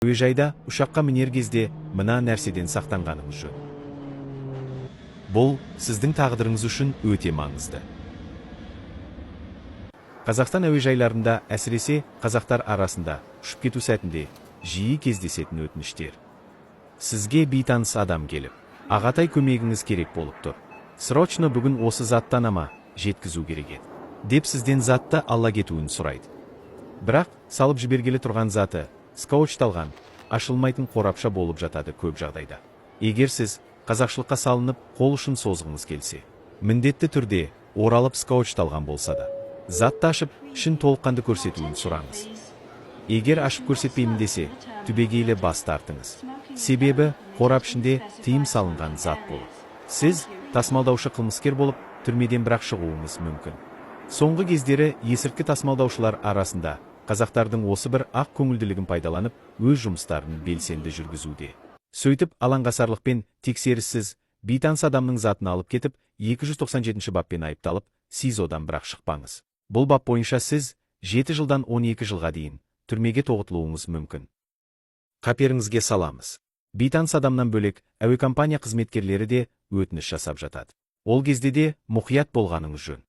Әуежайда ұшаққа мінер кезде мына нәрседен сақтанғаныңыз жөн. Бұл сіздің тағдырыңыз үшін өте маңызды. Қазақстан әуежайларында, әсіресе қазақтар арасында ұшып кету сәтінде жиі кездесетін өтініштер. Сізге бейтаныс адам келіп, ағатай көмегіңіз керек болып тұр. Срочно бүгін осы заттан ама жеткізу керек еді, деп сізден затты ала кетуін сұрайды. Бірақ салып жібергелі тұрған заты скотчталған, ашылмайтын қорапша болып жатады көп жағдайда. Егер сіз қазақшылыққа салынып қол ұшын созғыңыз келсе, міндетті түрде оралып скотчталған болса да, затты ашып, ішін толыққанды көрсетуін сұраңыз. Егер ашып көрсетпеймін десе, түбегейлі бас тартыңыз. Себебі қорап ішінде тыйым салынған зат болып. Сіз тасымалдаушы қылмыскер болып, түрмеден бірақ шығуыңыз мүмкін. Соңғы кездері есірткі тасымалдаушылар арасында қазақтардың осы бір ақ көңілділігін пайдаланып, өз жұмыстарын белсенді жүргізуде. Сөйтіп, алаңғасарлықпен тексеріссіз бейтаныс адамның затын алып кетіп, 297 баппен айыпталып, СИЗОдан бірақ шықпаңыз. Бұл бап бойынша сіз 7 жылдан 12 жылға дейін түрмеге тоғытылуыңыз мүмкін. Қаперіңізге саламыз. Бейтаныс адамнан бөлек, әуе компания қызметкерлері де өтініш жасап жатады. Ол кезде де мұқият болғаныңыз жөн.